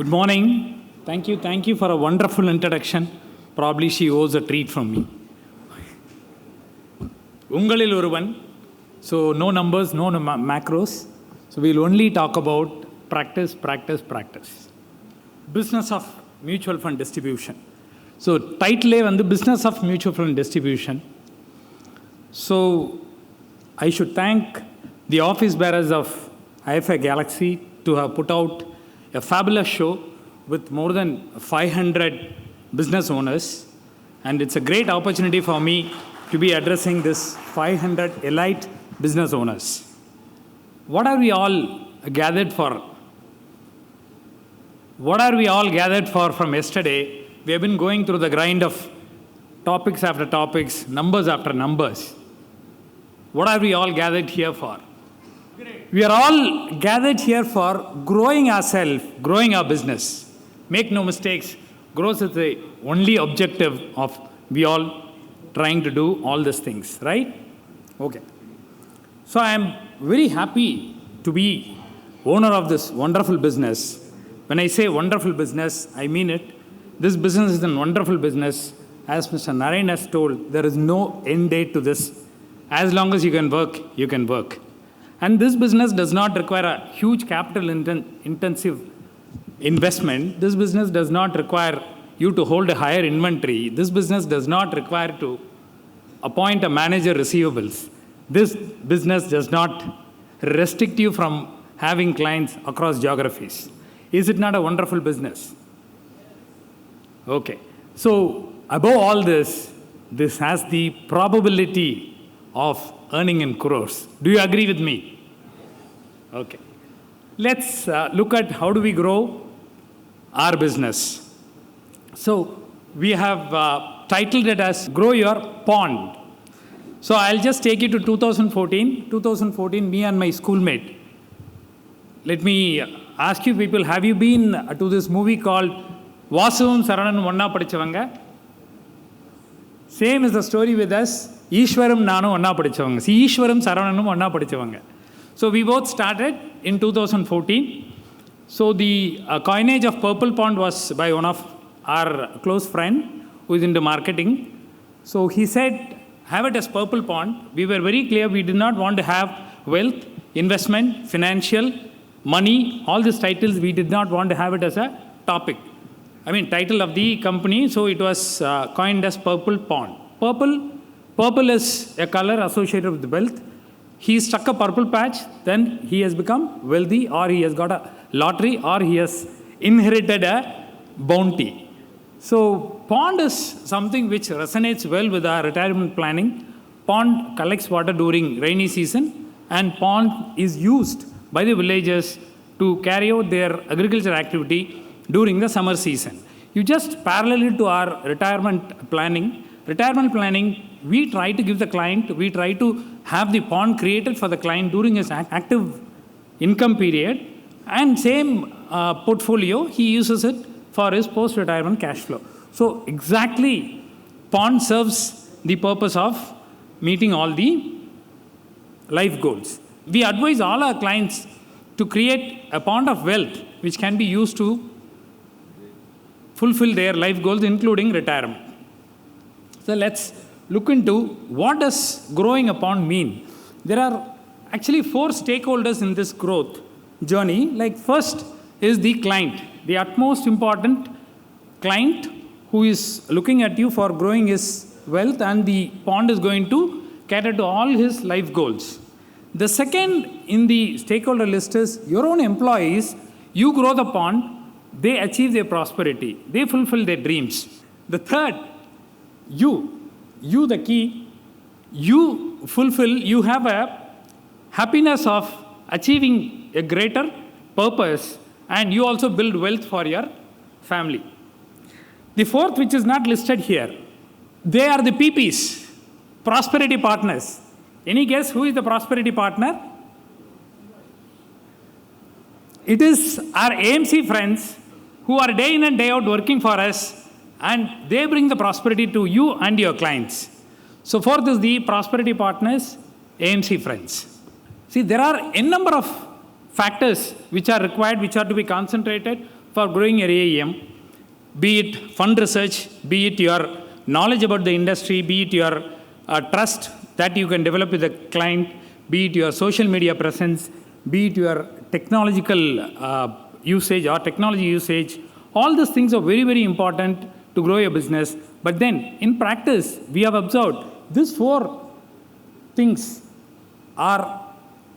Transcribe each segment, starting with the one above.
Good morning. Thank you for a wonderful introduction. Probably she owes a treat from me. Ungalil oruvan. So no numbers, no macros. So we'll only talk about practice. Business of mutual fund distribution. So title on the business of mutual fund distribution. So I should thank the office bearers of IFA Galaxy to have put out a fabulous show with more than 500 business owners. And it's a great opportunity for me to be addressing this 500 elite business owners. What are we all gathered for? What are we all gathered for from yesterday? We have been going through the grind of topics after topics, numbers after numbers. What are we all gathered here for? We are all gathered here for growing ourselves, growing our business. Make no mistakes, growth is the only objective of we all trying to do all these things, right? Okay. So I am very happy to be owner of this wonderful business. When I say wonderful business, I mean it. This business is a wonderful business. As Mr. Narayan has told, there is no end date to this. As long as you can work, you can work. And this business does not require a huge capital intensive investment. This business does not require you to hold a higher inventory. This business does not require to appoint a manager receivables. This business does not restrict you from having clients across geographies. Is it not a wonderful business? Okay. So above all this, this has the probability of earning in crores. Do you agree with me? Okay. Let's look at how do we grow our business. So we have titled it as Grow Your Pond. So I'll just take you to 2014. 2014, me and my schoolmate. Let me ask you people, have you been to this movie called Vasuvum Saravanan Onna Padichavanga? Same is the story with us. Ishwaram Nanu Onna Padichavanga. See, Ishwaram Saravananum Onna Padichavanga. So we both started in 2014. So the coinage of Purplepond was by one of our close friend who is into marketing. So he said, have it as Purplepond. We were very clear we did not want to have wealth, investment, financial, money, all these titles, we did not want to have it as a topic. I mean, title of the company, so it was coined as Purplepond. Purple is a color associated with wealth. He struck a purple patch, then he has become wealthy, or he has got a lottery, or he has inherited a bounty. So pond is something which resonates well with our retirement planning. Pond collects water during rainy season, and pond is used by the villagers to carry out their agriculture activity during the summer season. You just parallel it to our retirement planning. Retirement planning, we try to give the client, we try to have the pond created for the client during his active income period, and same portfolio, he uses it for his post-retirement cash flow. So exactly, pond serves the purpose of meeting all the life goals. We advise all our clients to create a pond of wealth which can be used to fulfill their life goals, including retirement. So let's look into what does growing a pond mean. There are actually 4 stakeholders in this growth journey. Like first is the client, the utmost important client who is looking at you for growing his wealth, and the pond is going to cater to all his life goals. The second in the stakeholder list is your own employees. You grow the pond, they achieve their prosperity, they fulfill their dreams. The third, you the key, you fulfill, you have a happiness of achieving a greater purpose, and you also build wealth for your family. The fourth, which is not listed here, they are the PPs, prosperity partners. Any guess who is the prosperity partner? It is our AMC friends who are day in and day out working for us, and they bring the prosperity to you and your clients. So fourth is the prosperity partners, AMC friends. See, there are a number of factors which are required, which are to be concentrated for growing your AEM, be it fund research, be it your knowledge about the industry, be it your trust that you can develop with the client, be it your social media presence, be it your technological usage or technology usage. All those things are very, very important to grow your business. But then, in practice, we have observed these 4 things are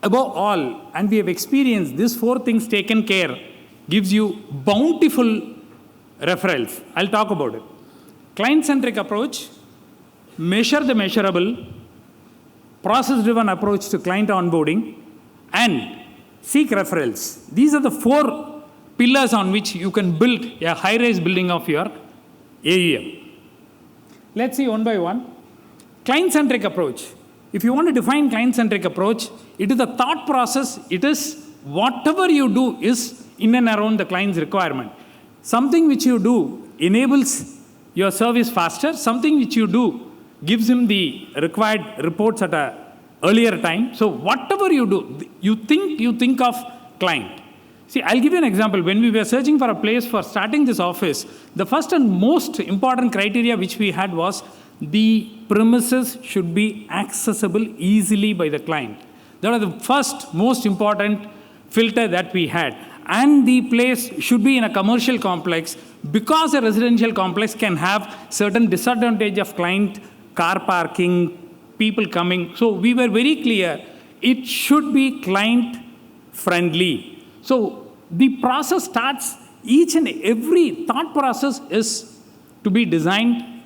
above all, and we have experienced these 4 things taken care gives you bountiful referrals. I'll talk about it. Client-centric approach, measure the measurable, process-driven approach to client onboarding, and seek referrals. These are the 4 pillars on which you can build a high-rise building of your AEM. Let's see one by one. Client-centric approach. If you want to define client-centric approach, it is the thought process. It is whatever you do is in and around the client's requirement. Something which you do enables your service faster. Something which you do gives him the required reports at an earlier time. So whatever you do, you think of client. See, I'll give you an example. When we were searching for a place for starting this office, the first and most important criteria which we had was the premises should be accessible easily by the client. That was the first most important filter that we had. And the place should be in a commercial complex, because a residential complex can have certain disadvantage of client, car parking, people coming. So we were very clear, it should be client friendly. So the process starts, each and every thought process is to be designed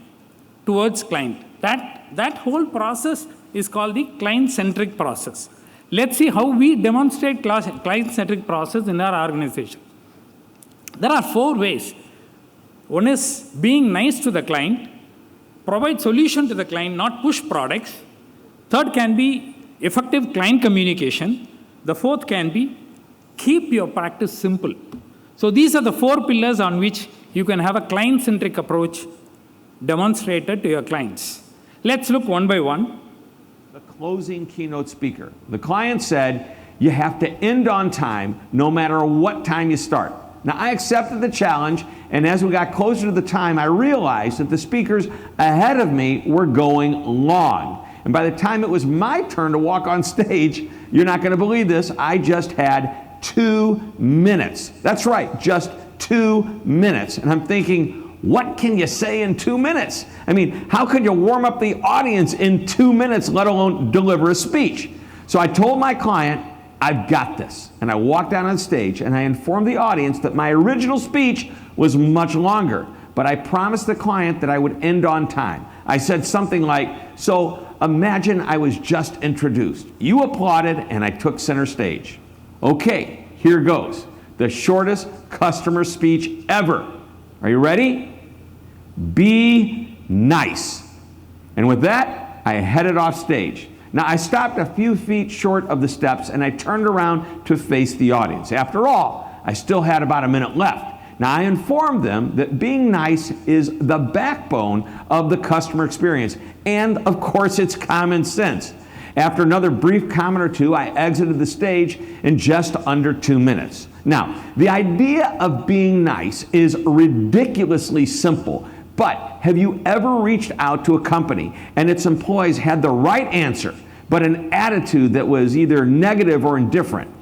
towards client. That whole process is called the client-centric process. Let's see how we demonstrate client-centric process in our organization. There are 4 ways. One is being nice to the client, provide solution to the client, not push products. Third can be effective client communication. The 4th can be keep your practice simple. So these are the 4 pillars on which you can have a client-centric approach demonstrated to your clients. Let's look one by one. The closing keynote speaker. The client said, you have to end on time no matter what time you start. Now, I accepted the challenge, and as we got closer to the time, I realized that the speakers ahead of me were going long. And by the time it was my turn to walk on stage, you're not going to believe this, I just had 2 minutes. That's right, just 2 minutes. And I'm thinking, what can you say in 2 minutes? I mean, how could you warm up the audience in 2 minutes, let alone deliver a speech? So I told my client, I've got this. And I walked out on stage and I informed the audience that my original speech was much longer, but I promised the client that I would end on time. I said something like, so imagine I was just introduced. You applauded and I took center stage. Okay, here goes. The shortest customer speech ever. Are you ready? Be nice. And with that, I headed off stage. Now, I stopped a few feet short of the steps and I turned around to face the audience. After all, I still had about a minute left. Now, I informed them that being nice is the backbone of the customer experience. And of course, it's common sense. After another brief comment or two, I exited the stage in just under 2 minutes. Now, the idea of being nice is ridiculously simple. But have you ever reached out to a company and its employees had the right answer, but an attitude that was either negative or indifferent?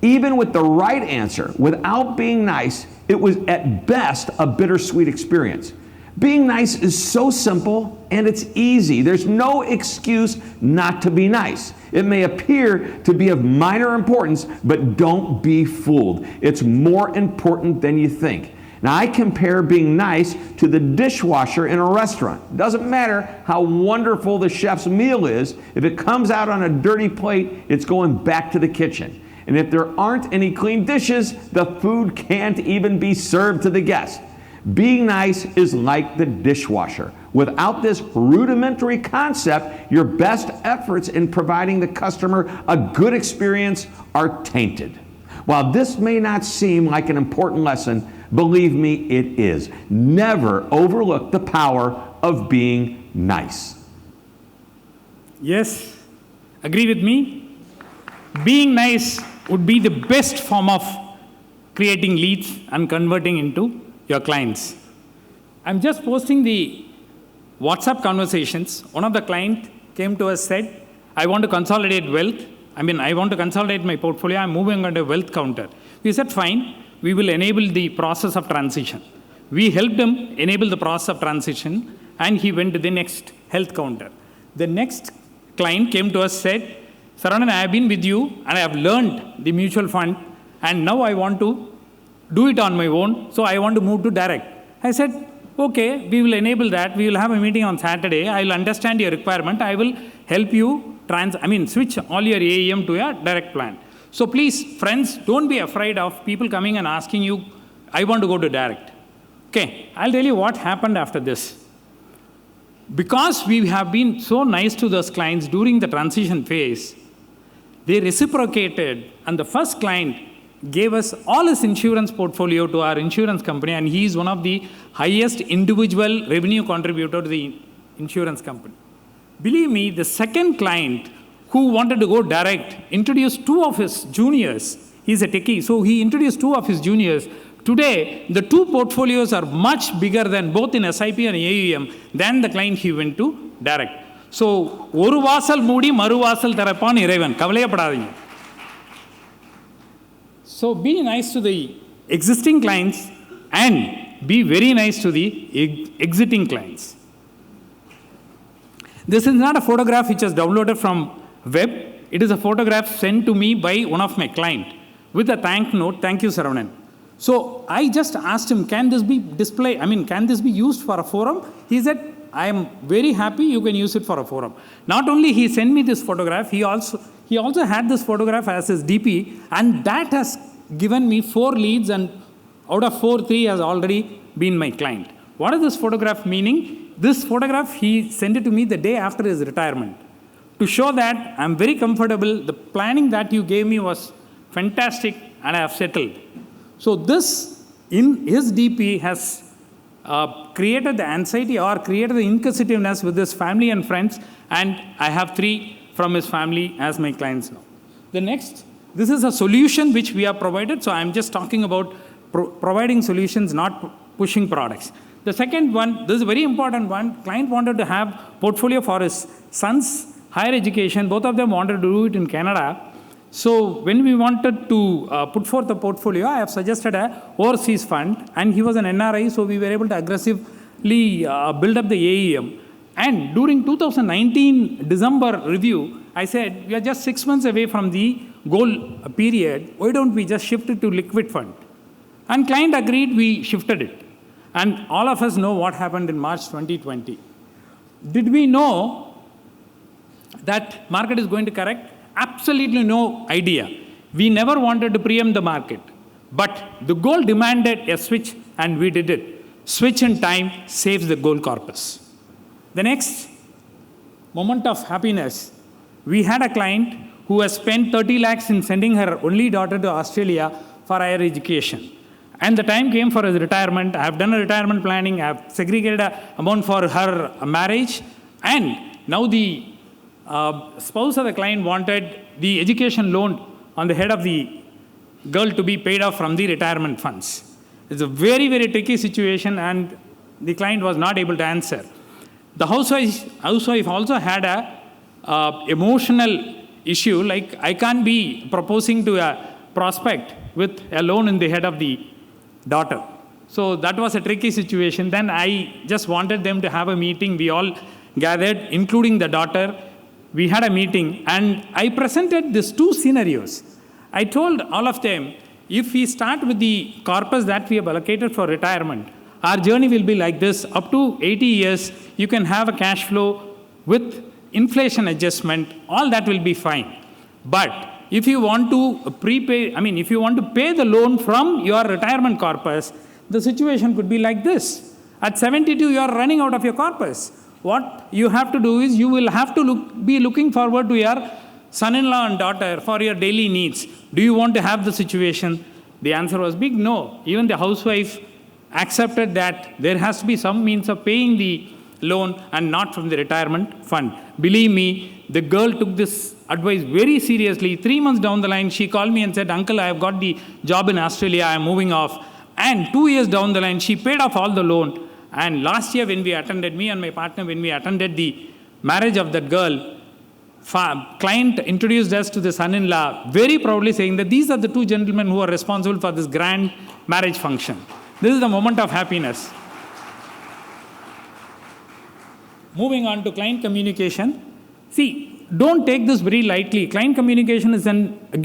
Even with the right answer, without being nice, it was at best a bittersweet experience. Being nice is so simple and it's easy. There's no excuse not to be nice. It may appear to be of minor importance, but don't be fooled. It's more important than you think. Now, I compare being nice to the dishwasher in a restaurant. It doesn't matter how wonderful the chef's meal is. If it comes out on a dirty plate, it's going back to the kitchen. And if there aren't any clean dishes, the food can't even be served to the guest. Being nice is like the dishwasher. Without this rudimentary concept, your best efforts in providing the customer a good experience are tainted. While this may not seem like an important lesson, believe me, it is. Never overlook the power of being nice. Yes, agree with me? Being nice would be the best form of creating leads and converting into your clients. I'm just posting the WhatsApp conversations. One of the client came to us, said, I want to consolidate wealth. I want to consolidate my portfolio. I'm moving on to a wealth counter. We said, fine, we will enable the process of transition. We helped him enable the process of transition, and he went to the next health counter. The next client came to us, said, Saravanan, I have been with you and I have learned the mutual fund, and now I want to do it on my own, so I want to move to direct. I said, okay, we will enable that. We will have a meeting on Saturday. I will understand your requirement. I will help you switch all your AEM to a direct plan. So please, friends, don't be afraid of people coming and asking you, I want to go to direct. Okay, I'll tell you what happened after this. Because we have been so nice to those clients during the transition phase, they reciprocated, and the first client gave us all his insurance portfolio to our insurance company, and he is one of the highest individual revenue contributor to the insurance company. Believe me, the second client who wanted to go direct introduced two of his juniors. He's a techie, so he introduced two of his juniors. Today, the two portfolios are much bigger than both in SIP and AUM than the client he went to direct. So, oru vaasal moodi maru vaasal tharappan iraivan. Kavalayapadadinga. So, be nice to the existing clients and be very nice to the exiting clients. This is not a photograph which is downloaded from web. It is a photograph sent to me by one of my clients with a thank note. Thank you, Saravanan. So I just asked him, can this be can this be used for a forum? He said, I am very happy you can use it for a forum. Not only he sent me this photograph, he also had this photograph as his DP, and that has given me 4 leads, and out of 4, 3 has already been my client. What is this photograph meaning? This photograph, he sent it to me the day after his retirement to show that I'm very comfortable. The planning that you gave me was fantastic, and I have settled. So this, in his DP, has created the anxiety or created the inquisitiveness with his family and friends, and I have 3 from his family as my clients now. The next, this is a solution which we have provided, so I'm just talking about providing solutions, not pushing products. The second one, this is a very important one. Client wanted to have portfolio for his son's higher education. Both of them wanted to do it in Canada. So when we wanted to put forth a portfolio, I have suggested an overseas fund, and he was an NRI, so we were able to aggressively build up the AEM. And during 2019 December review, I said, we are just 6 months away from the goal period. Why don't we just shift it to liquid fund? And client agreed, we shifted it. And all of us know what happened in March 2020. Did we know that market is going to correct? Absolutely no idea. We never wanted to preempt the market. But the goal demanded a switch, and we did it. Switch in time saves the goal corpus. The next moment of happiness, we had a client who has spent 30 lakhs in sending her only daughter to Australia for higher education. And the time came for his retirement. I have done a retirement planning. I have segregated an amount for her marriage. And now the spouse of the client wanted the education loan on the head of the girl to be paid off from the retirement funds. It's a very, very tricky situation, and the client was not able to answer. The housewife also had a emotional issue, like I can't be proposing to a prospect with a loan in the head of the daughter. So that was a tricky situation. Then I just wanted them to have a meeting. We all gathered, including the daughter. We had a meeting, and I presented these 2 scenarios. I told all of them, if we start with the corpus that we have allocated for retirement, our journey will be like this. Up to 80 years, you can have a cash flow with inflation adjustment. All that will be fine. But if you want to if you want to pay the loan from your retirement corpus, the situation could be like this. At 72, you are running out of your corpus. What you have to do is you will have to be looking forward to your son-in-law and daughter for your daily needs. Do you want to have the situation? The answer was big no. Even the housewife accepted that there has to be some means of paying the loan and not from the retirement fund. Believe me, the girl took this advice very seriously. 3 months down the line, she called me and said, "Uncle, I have got the job in Australia. I am moving off." And 2 years down the line, she paid off all the loan. And last year, when we attended, me and my partner, when we attended the marriage of that girl, client introduced us to the son-in-law, very proudly saying that these are the two gentlemen who are responsible for this grand marriage function. This is the moment of happiness. Moving on to client communication. See, don't take this very lightly. Client communication is a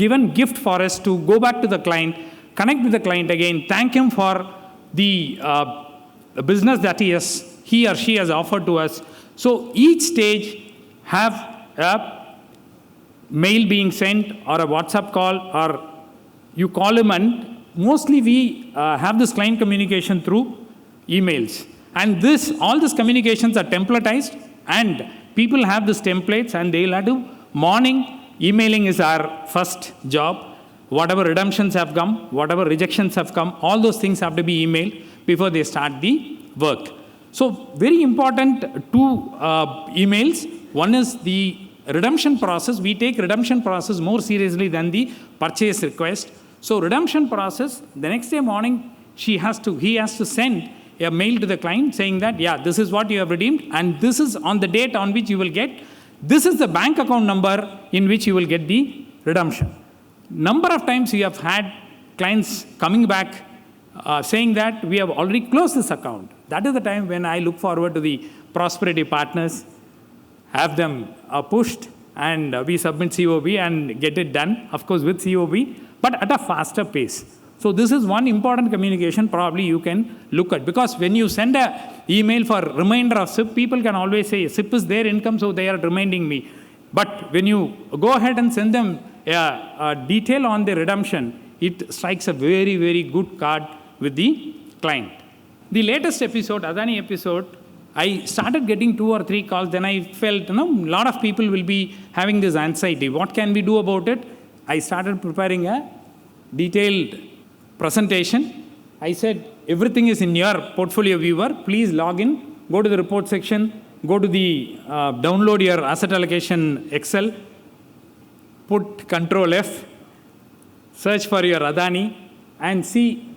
given gift for us to go back to the client, connect with the client again, thank him for the business that he or she has offered to us. So each stage have a mail being sent or a WhatsApp call, or you call him, and mostly we have this client communication through emails. And all these communications are templatized, and people have these templates, and they'll have to, morning, emailing is our first job. Whatever redemptions have come, whatever rejections have come, all those things have to be emailed before they start the work. So very important two emails. One is the redemption process. We take redemption process more seriously than the purchase request. So redemption process, the next day morning, he has to send a mail to the client saying that, yeah, this is what you have redeemed, and this is on the date on which you will get. This is the bank account number in which you will get the redemption. Number of times we have had clients coming back saying that we have already closed this account. That is the time when I look forward to the prosperity partners, have them pushed, and we submit COB and get it done, of course with COB, but at a faster pace. So this is one important communication probably you can look at, because when you send an email for reminder of SIP, people can always say SIP is their income, so they are reminding me. But when you go ahead and send them a detail on the redemption, it strikes a very, very good card with the client. The latest episode, Adani episode, I started getting 2 or 3 calls. Then I felt, a lot of people will be having this anxiety. What can we do about it? I started preparing a detailed presentation. I said, everything is in your portfolio viewer. Please log in, go to the report section, go to the download your asset allocation Excel, put Control F, search for your Adani, and see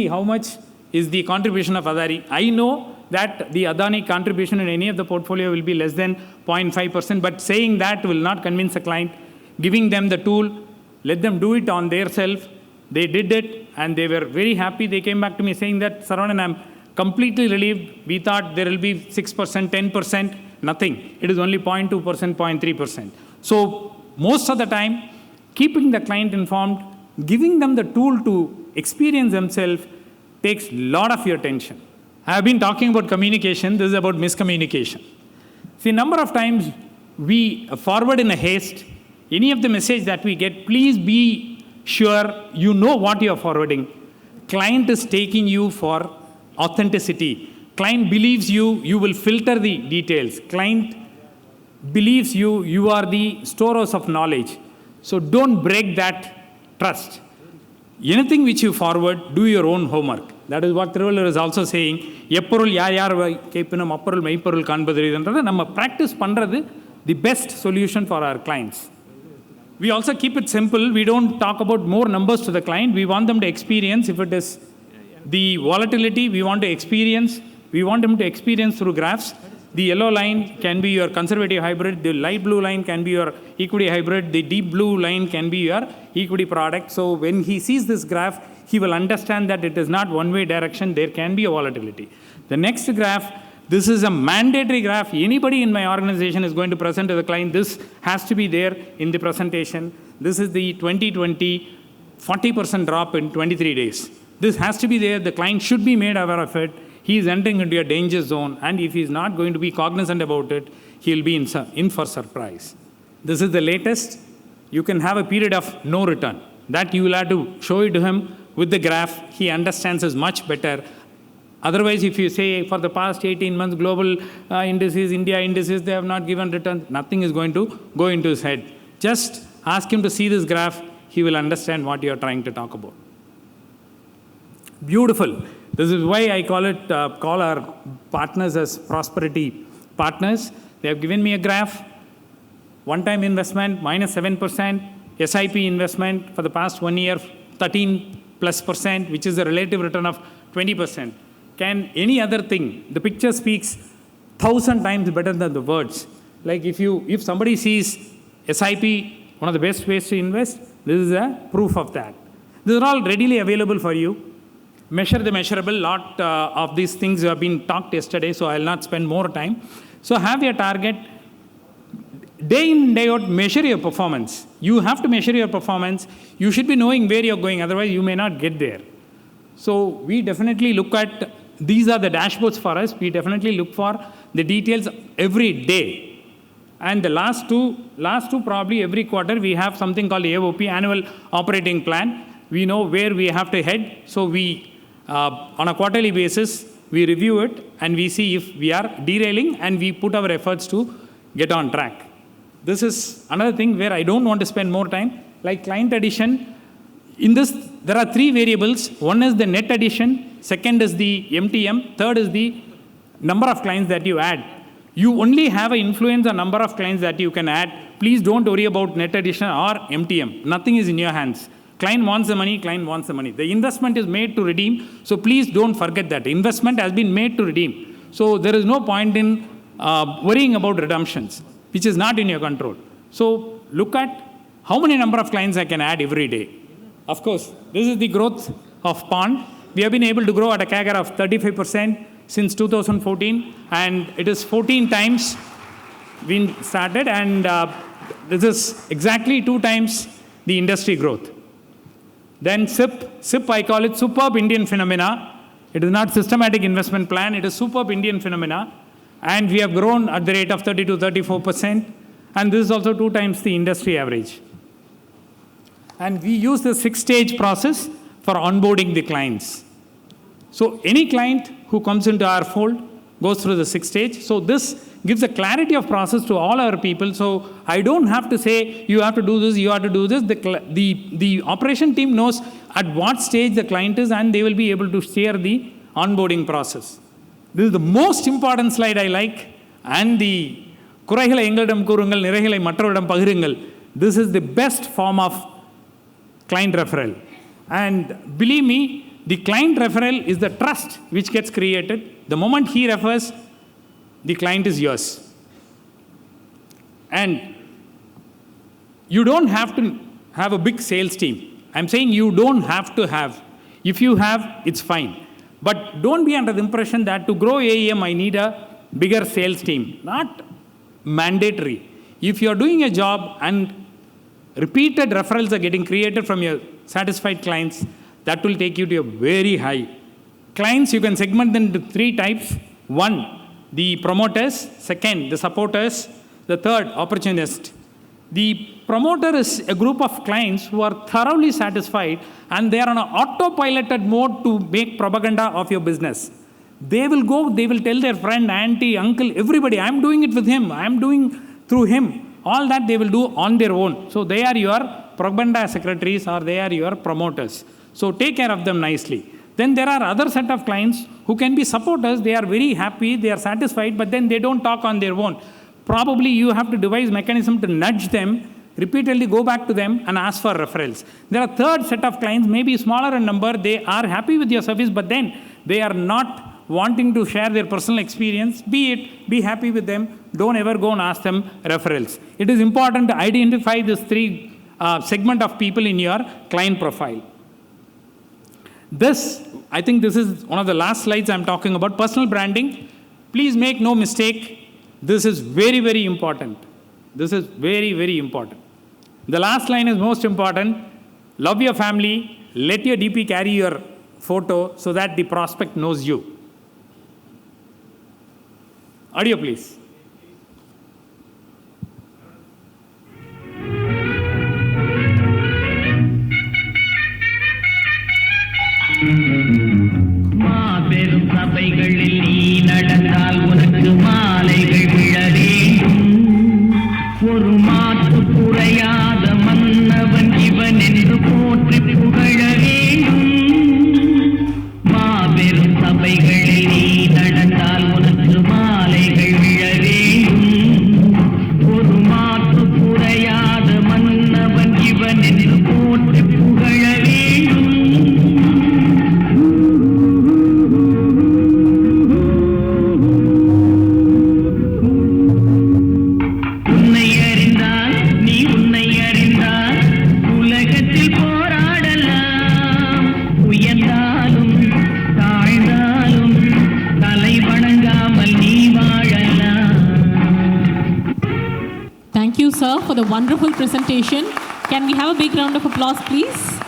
how much is the contribution of Adani. I know that the Adani contribution in any of the portfolio will be less than 0.5%, but saying that will not convince a client. Giving them the tool, let them do it on their self. They did it, and they were very happy. They came back to me saying that, Saravanan, I'm completely relieved. We thought there will be 6%, 10%, nothing. It is only 0.2%, 0.3%. So most of the time, keeping the client informed, giving them the tool to experience themselves takes a lot of your attention. I have been talking about communication. This is about miscommunication. See, number of times we forward in a haste any of the message that we get. Please be sure you know what you are forwarding. Client is taking you for authenticity. Client believes you, you will filter the details. Client believes you, you are the storehouse of knowledge. So don't break that trust. Anything which you forward, do your own homework. That is what Thiruvalur is also saying. Epporul yaar yaar keppinum apporul meipporul kaanbadhu நம்ம practice பண்றது the best solution for our clients. We also keep it simple. We don't talk about more numbers to the client. We want them to experience. If it is the volatility, we want to experience. We want them to experience through graphs. The yellow line can be your conservative hybrid. The light blue line can be your equity hybrid. The deep blue line can be your equity product. So when he sees this graph, he will understand that it is not one-way direction. There can be a volatility. The next graph, this is a mandatory graph. Anybody in my organization is going to present to the client. This has to be there in the presentation. This is the 2020 40% drop in 23 days. This has to be there. The client should be made aware of it. He is entering into a danger zone, and if he is not going to be cognizant about it, he will be in for surprise. This is the latest. You can have a period of no return. That you will have to show it to him with the graph. He understands it much better. Otherwise, if you say for the past 18 months, global indices, India indices, they have not given return, nothing is going to go into his head. Just ask him to see this graph. He will understand what you are trying to talk about. Beautiful. This is why I call our partners as prosperity partners. They have given me a graph. One-time investment, minus 7%. SIP investment for the past 1 year, 13+%, which is a relative return of 20%. Can any other thing, the picture speaks 1,000 times better than the words. Like if somebody sees SIP, one of the best ways to invest, this is a proof of that. These are all readily available for you. Measure the measurable. Lot of these things have been talked yesterday, so I'll not spend more time. So have your target. Day in, day out, measure your performance. You have to measure your performance. You should be knowing where you're going, otherwise you may not get there. So we definitely look at, these are the dashboards for us. We definitely look for the details every day. And the last two probably every quarter, we have something called AOP, Annual Operating Plan. We know where we have to head. So we, on a quarterly basis, we review it and we see if we are derailing and we put our efforts to get on track. This is another thing where I don't want to spend more time. Like client addition, in this, there are 3 variables. One is the net addition, second is the MTM, third is the number of clients that you add. You only have an influence on number of clients that you can add. Please don't worry about net addition or MTM. Nothing is in your hands. Client wants the money, client wants the money. The investment is made to redeem, so please don't forget that. Investment has been made to redeem. So there is no point in worrying about redemptions, which is not in your control. So look at how many number of clients I can add every day. Of course, this is the growth of Pond. We have been able to grow at a CAGR of 35% since 2014, and it is 14 times we started, and this is exactly 2 times the industry growth. Then SIP, I call it superb Indian phenomena. It is not systematic investment plan, it is superb Indian phenomena. And we have grown at the rate of 30 to 34%. And this is also 2 times the industry average. And we use the 6-stage process for onboarding the clients. So any client who comes into our fold goes through the 6 stage. So this gives a clarity of process to all our people. So I don't have to say, you have to do this, you have to do this. The operation team knows at what stage the client is, and they will be able to steer the onboarding process. This is the most important slide I like. And the Kuraiகளை Engalidam Kurungal, Niraiகளை Matravadam Pagiringal. This is the best form of client referral. And believe me, the client referral is the trust which gets created. The moment he refers, the client is yours. And you don't have to have a big sales team. I'm saying you don't have to have. If you have, it's fine. But don't be under the impression that to grow AEM, I need a bigger sales team. Not mandatory. If you're doing a job and repeated referrals are getting created from your satisfied clients, that will take you to a very high. Clients, you can segment them into 3 types. 1, the promoters. 2, the supporters. The 3rd, opportunists. The promoter is a group of clients who are thoroughly satisfied and they are on an autopiloted mode to make propaganda of your business. They will go, they will tell their friend, auntie, uncle, everybody, I'm doing it with him, I'm doing through him. All that they will do on their own. So they are your propaganda secretaries or they are your promoters. So take care of them nicely. Then there are other set of clients who can be supporters. They are very happy, they are satisfied, but then they don't talk on their own. Probably you have to devise mechanism to nudge them, repeatedly go back to them and ask for referrals. There are 3rd set of clients, maybe smaller in number. They are happy with your service, but then they are not wanting to share their personal experience. Be happy with them. Don't ever go and ask them referrals. It is important to identify these 3 segment of people in your client profile. I think this is one of the last slides I'm talking about, personal branding. Please make no mistake. This is very, very important. This is very, very important. The last line is most important. Love your family. Let your DP carry your photo so that the prospect knows you. Audio, please. மாபெரும் சபைகளில் நீ நடந்தால் உனக்கு மாலைகள் விழ வேண்டும். ஒரு மாற்று குறையாத மன்னவன் இவன் என்று போற்றி புகழ வேண்டும். மாபெரும் Thank you, sir, for the wonderful presentation. Can we have a big round of applause, please?